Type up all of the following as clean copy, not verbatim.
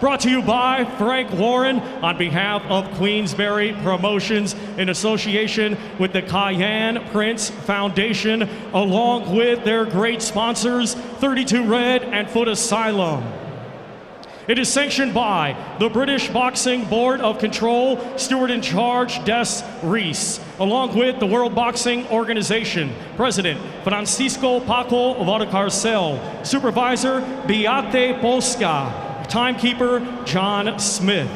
Brought to you by Frank Warren on behalf of Queensberry Promotions in association with the Cayenne Prince Foundation, along with their great sponsors, 32 Red and Foot Asylum. It is sanctioned by the British Boxing Board of Control, Steward in Charge Des Reese, along with the World Boxing Organization, President Francisco Paco Valdecarcel, Supervisor Beate Posca, Timekeeper John Smith.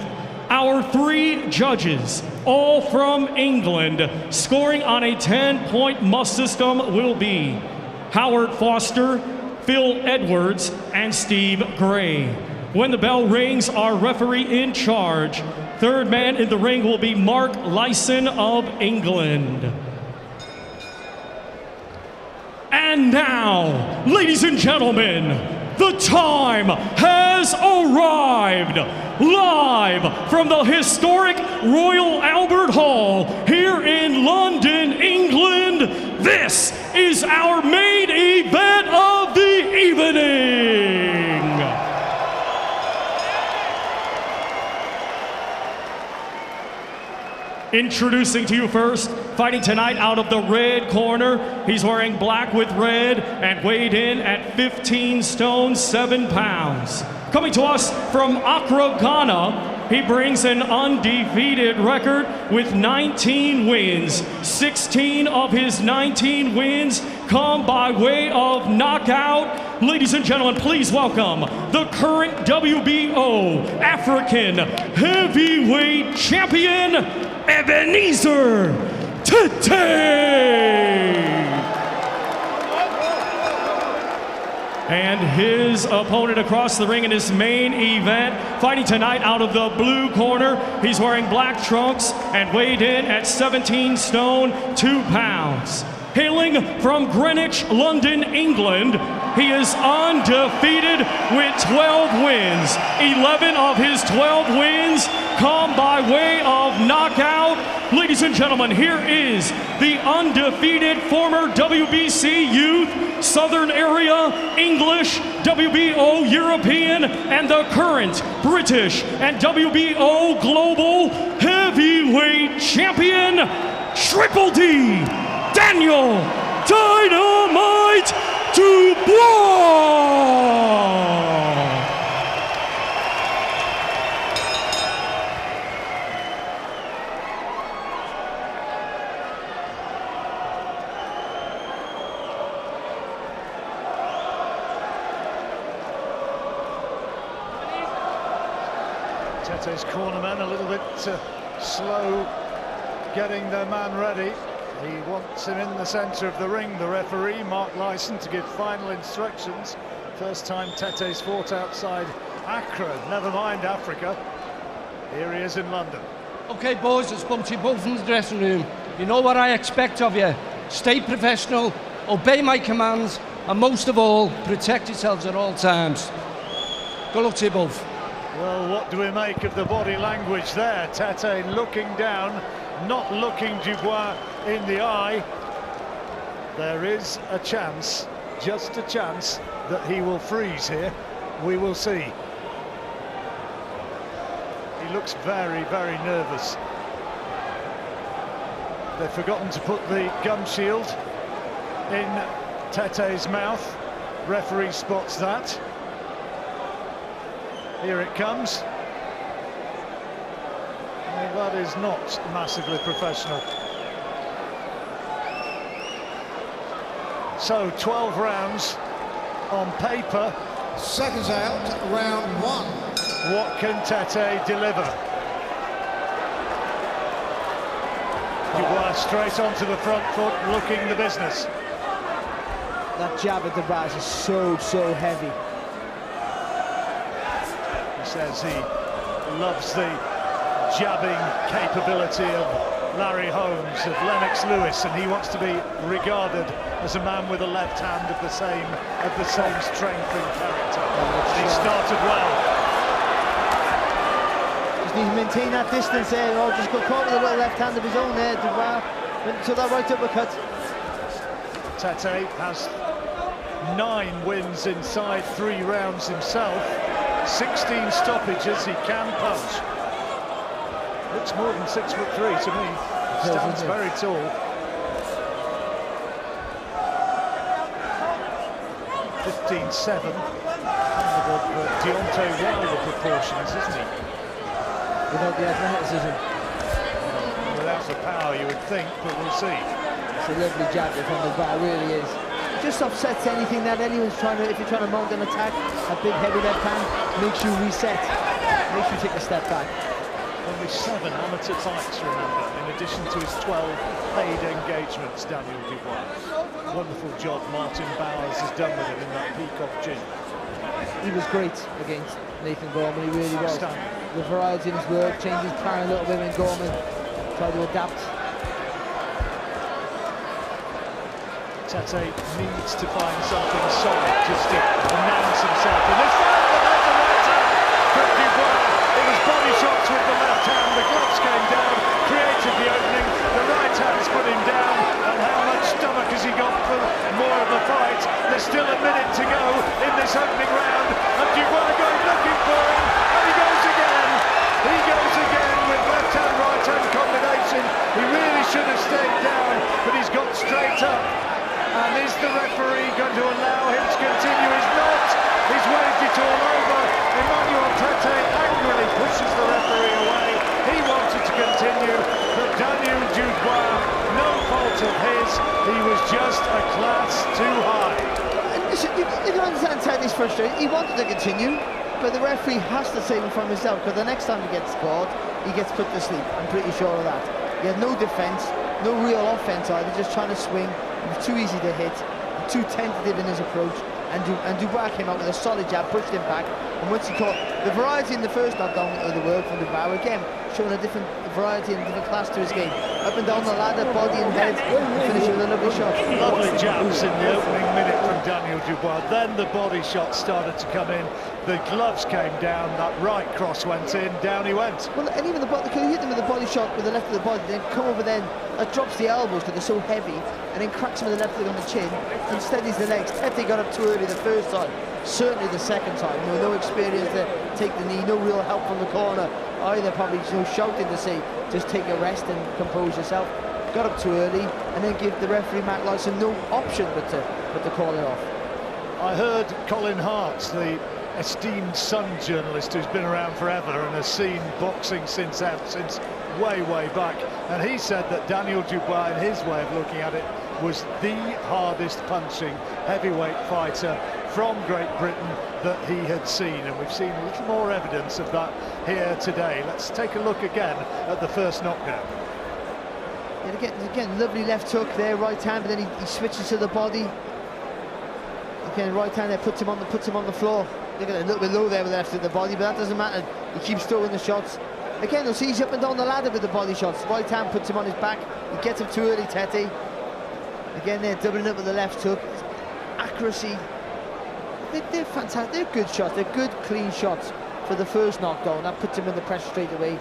Our 3 judges, all from England, scoring on a 10-point must system will be Howard Foster, Phil Edwards, and Steve Gray. When the bell rings, our referee in charge, third man in the ring, will be Mark Lyson of England. And now, ladies and gentlemen, the time has arrived. Live from the historic Royal Albert Hall here in London, England, this is our main event of the evening. Introducing to you first, fighting tonight out of the red corner. He's wearing black with red and weighed in at 15 stone, 7 pounds. Coming to us from Accra, Ghana, he brings an undefeated record with 19 wins. 16 of his 19 wins come by way of knockout. Ladies and gentlemen, please welcome the current WBO African Heavyweight Champion, Ebenezer Tetteh. And his opponent across the ring in his main event, fighting tonight out of the blue corner. He's wearing black trunks and weighed in at 17 stone, 2 pounds. Hailing from Greenwich, London, England, he is undefeated with 12 wins. 11 of his 12 wins come by way of knockout. Ladies and gentlemen, here is the undefeated former WBC Youth, Southern Area, English, WBO European, and the current British and WBO Global Heavyweight Champion, Triple D, Daniel Dynamite Dubois. Tetteh's cornerman a little bit slow getting their man ready. He wants him in the centre of the ring, the referee, Mark Lyson, to give final instructions. First time Tetteh's fought outside Accra, never mind Africa. Here he is in London. Okay, boys, it's Bumpty both in the dressing room. You know what I expect of you. Stay professional, obey my commands, and most of all, protect yourselves at all times. Good luck to you both. Well, what do we make of the body language there? Tetteh looking down, not looking Dubois in the eye. There is a chance, just a chance, that he will freeze here. We will see. He looks very, very nervous. They've forgotten to put the gum shield in Tetteh's mouth. Referee spots that. Here it comes. Well, that is not massively professional. So 12 rounds on paper. Seconds out, round 1. What can Tetteh deliver? Dubois straight onto the front foot, looking the business. That jab at the rise is so heavy. He says he loves the jabbing capability of Larry Holmes, of Lennox Lewis, and he wants to be regarded as a man with a left hand of the same strength and character. He started well. Just need to maintain that distance there, or just go caught with a little left hand of his own there. Dubois went to that right uppercut. Tetteh has 9 wins inside 3 rounds himself. 16 stoppages, he can punch. Looks more than 6'3" to me. Stands very tall. 15'7". Deontay Wilder proportions, isn't he? Without the athleticism. Without the power, you would think, but we'll see. It's a lovely jab from the bar, really is. Just offsets anything that anyone's trying to, if you're trying to mount an attack, a big heavy left hand makes you reset, makes you take a step back. Only 7 amateur fights, remember, in addition to his 12 paid engagements, Daniel Dubois. Wonderful job Martin Bowers has done with him in that Peacock gym. He was great against Nathan Gorman, he really was. The variety in his work, changed his plan a little bit when Gorman tried to adapt. Tetteh needs to find something solid just to announce himself. And this fight, but that's the right hand from Dubois. It was body shots with the left hand, the gloves came down, created the opening, the right hand's put him down, and how much stomach has he got for more of the fight? There's still a minute to go in this opening round, and Dubois going looking for him, and he goes again! He goes again with left hand, right hand combination. He really should have stayed down, but he's got straight up. And is the referee going to allow him to continue? He's not. He's waved it all over. Ebenezer Tetteh angrily pushes the referee away. He wanted to continue, but Daniel Dubois, no fault of his. He was just a class too high. Listen, you can understand Tetteh's frustrated. He wanted to continue, but the referee has to save him from himself, because the next time he gets caught, he gets put to sleep. I'm pretty sure of that. He had no defence, no real offence either, just trying to swing. He was too easy to hit, too tentative in his approach, and Dubois came out with a solid jab, pushed him back, and once he caught the variety in the first knockdown of the world from Dubois, again showing a different variety and a different class to his game. Up and down the ladder, body and head, and finishing with a lovely shot. Lovely jabs in the opening minute from Daniel Dubois. Then the body shots started to come in. The gloves came down, that right cross went in, down he went. Well, and even the body, because he hit him with the body shot with the left of the body, then come over then, drops the elbows because they're so heavy, and then cracks him with the left leg on the chin, and steadies the legs. Tetteh got up too early the first time, certainly the second time. No experience to take the knee, no real help from the corner either, probably no shouting to say, just take a rest and compose yourself. Got up too early, and then give the referee Matt Lyson no option but to call it off. I heard Colin Hart, the esteemed Sun journalist who's been around forever and has seen boxing since way back, and he said that Daniel Dubois, in his way of looking at it, was the hardest punching heavyweight fighter from Great Britain that he had seen, and we've seen a little more evidence of that here today. Let's take a look again at the first knockdown. And again, lovely left hook there, right hand, but then he switches to the body. Again, right hand there puts him on the floor. Look at it, a little bit low there with the left of the body, but that doesn't matter. He keeps throwing the shots. Again, you'll see he's up and down the ladder with the body shots. Right hand puts him on his back. He gets him too early, Tetteh. Again, they're doubling up with the left hook. Accuracy. They're fantastic. They're good shots. They're good, clean shots for the first knockdown. That puts him in the pressure straight away.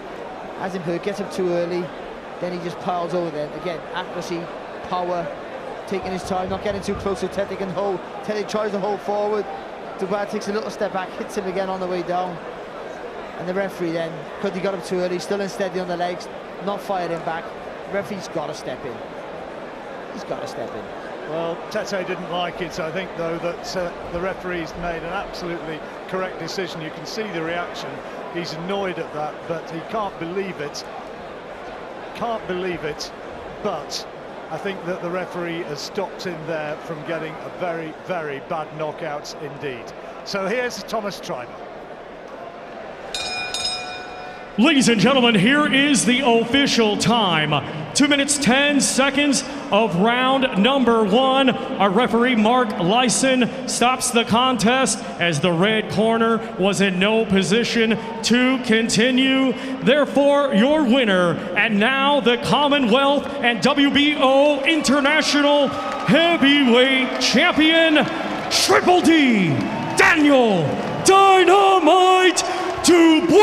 As him hurt, gets him too early. Then he just piles over there. Again, accuracy, power, taking his time, not getting too close so Tetteh can hold. Tetteh tries to hold forward. Dubois takes a little step back, hits him again on the way down. And the referee then, because he got up too early, still unsteady on the legs, not fired him back. The referee's got to step in. He's got to step in. Well, Tetteh didn't like it. I think, though, that the referee's made an absolutely correct decision. You can see the reaction. He's annoyed at that, but he can't believe it. Can't believe it, but I think that the referee has stopped him there from getting a very bad knockout indeed. So here's Thomas Treiber. Ladies and gentlemen, here is the official time. 2 minutes, 10 seconds of round number 1. Our referee, Mark Lyson, stops the contest as the red corner was in no position to continue. Therefore, your winner, and now the Commonwealth and WBO International Heavyweight Champion, Triple D, Daniel Dynamite Dubois!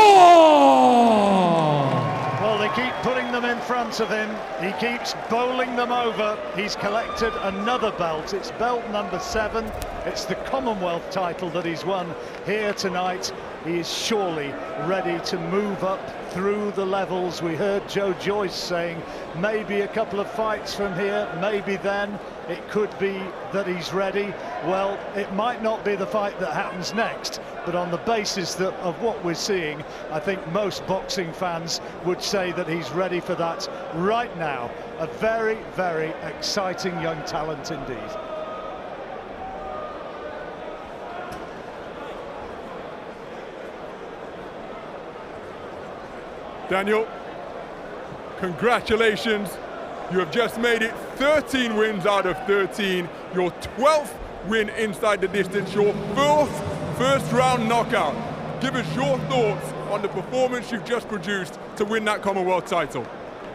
Well, they keep putting them in front of him. He keeps bowling them over. He's collected another belt. It's belt number 7. It's the Commonwealth title that he's won here tonight. He is surely ready to move up through the levels. We heard Joe Joyce saying maybe a couple of fights from here, maybe then it could be that he's ready. Well, it might not be the fight that happens next, but on the basis of what we're seeing, I think most boxing fans would say that he's ready for that right now. A very, very exciting young talent indeed. Daniel, congratulations. You have just made it 13 wins out of 13. Your 12th win inside the distance, your 4th first-round knockout. Give us your thoughts on the performance you've just produced to win that Commonwealth title.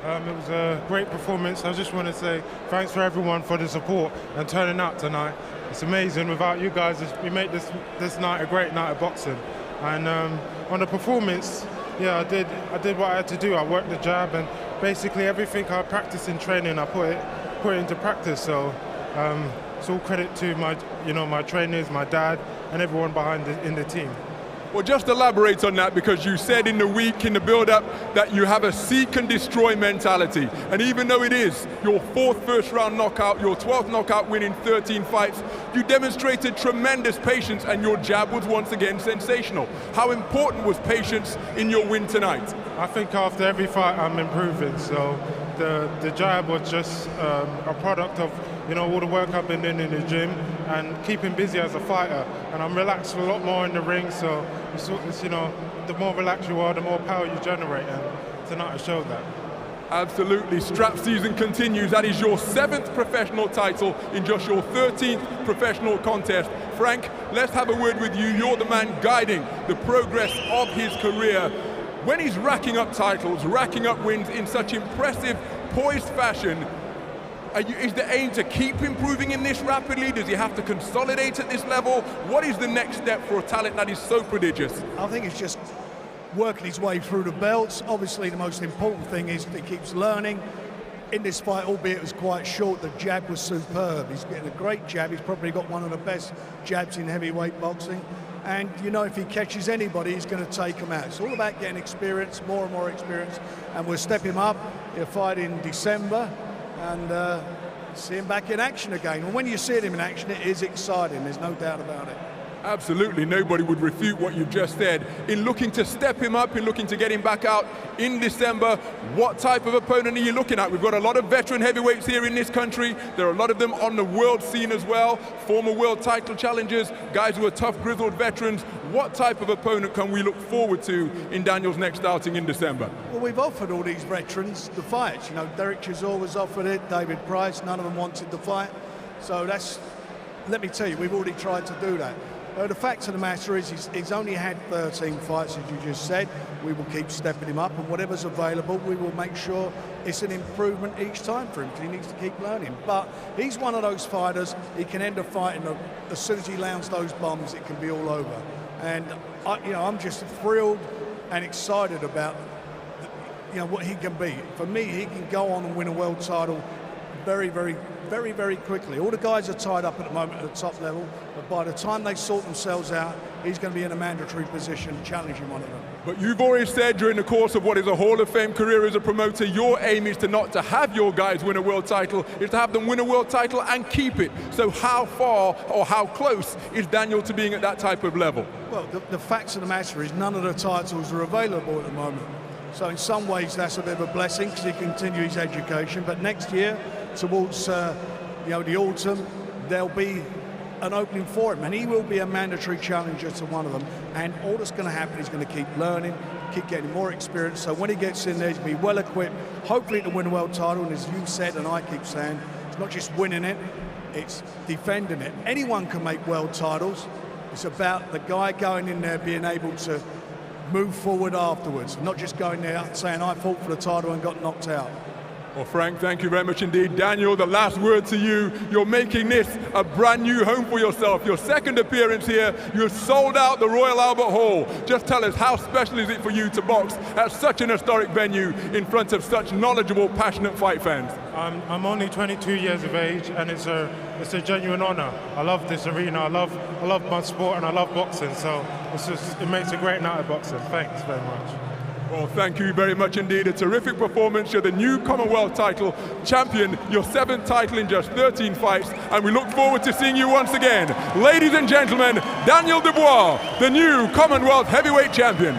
It was a great performance. I just want to say thanks for everyone for the support and turning out tonight. It's amazing. Without you guys, we make this night a great night of boxing. And on the performance, yeah, I did what I had to do. I worked the jab, and basically everything I practiced in training, I put it into practice. So it's all credit to my trainers, my dad, and everyone behind in the team. Well, just elaborate on that, because you said in the week, in the build-up, that you have a seek and destroy mentality. And even though it is your 4th first-round knockout, your 12th knockout win in 13 fights, you demonstrated tremendous patience, and your jab was once again sensational. How important was patience in your win tonight? I think after every fight I'm improving. So the jab was just a product of all the work I've been doing in the gym and keeping busy as a fighter. And I'm relaxed a lot more in the ring, so it's the more relaxed you are, the more power you generate, and tonight I showed that. Absolutely. Strap season continues. That is your 7th professional title in just your 13th professional contest. Frank, let's have a word with you. You're the man guiding the progress of his career. When he's racking up titles, racking up wins in such impressive, poised fashion, is the aim to keep improving in this rapidly? Does he have to consolidate at this level? What is the next step for a talent that is so prodigious? I think it's just working his way through the belts. Obviously, the most important thing is that he keeps learning. In this fight, albeit it was quite short, the jab was superb. He's getting a great jab. He's probably got one of the best jabs in heavyweight boxing. And, if he catches anybody, he's going to take him out. It's all about getting experience, more and more experience. And we'll step him up. He'll fight in December. And see him back in action again. And when you see him in action, it is exciting. There's no doubt about it. Absolutely, nobody would refute what you've just said. In looking to step him up, in looking to get him back out in December, what type of opponent are you looking at? We've got a lot of veteran heavyweights here in this country. There are a lot of them on the world scene as well, former world title challengers, guys who are tough, grizzled veterans. What type of opponent can we look forward to in Daniel's next outing in December? Well, we've offered all these veterans the fights. Derek Chisora was offered it, David Price, none of them wanted the fight. So let me tell you, we've already tried to do that. The fact of the matter is he's only had 13 fights, as you just said. We will keep stepping him up, and whatever's available, we will make sure it's an improvement each time for him, because he needs to keep learning. But he's one of those fighters, he can end a fight, and as soon as he lands those bombs, it can be all over. And I'm just thrilled and excited about what he can be. For me, he can go on and win a world title very, very, very, very quickly. All the guys are tied up at the moment at the top level, but by the time they sort themselves out, he's going to be in a mandatory position challenging one of them. But you've always said during the course of what is a Hall of Fame career as a promoter, your aim is not to have your guys win a world title, is to have them win a world title and keep it. So how far or how close is Daniel to being at that type of level? Well, the facts of the matter is none of the titles are available at the moment. So in some ways that's a bit of a blessing, because he can continue his education. But next year, towards the autumn, there'll be an opening for him, and he will be a mandatory challenger to one of them. And all that's going to happen is going to keep learning, keep getting more experience. So when he gets in there, he's going to be well equipped, hopefully to win a world title. And as you said, and I keep saying, it's not just winning it, it's defending it. Anyone can make world titles. It's about the guy going in there being able to move forward afterwards, not just going there saying I fought for the title and got knocked out. Well, Frank, thank you very much indeed. Daniel, the last word to you. You're making this a brand new home for yourself. Your second appearance here, you've sold out the Royal Albert Hall. Just tell us, how special is it for you to box at such an historic venue in front of such knowledgeable, passionate fight fans? I'm only 22 years of age, and it's a genuine honor. I love this arena. I love my sport, and I love boxing. So it makes a great night of boxing. Thanks very much. Well, thank you very much indeed. A terrific performance. You're the new Commonwealth title champion, your 7th title in just 13 fights, and we look forward to seeing you once again. Ladies and gentlemen, Daniel Dubois, the new Commonwealth Heavyweight Champion.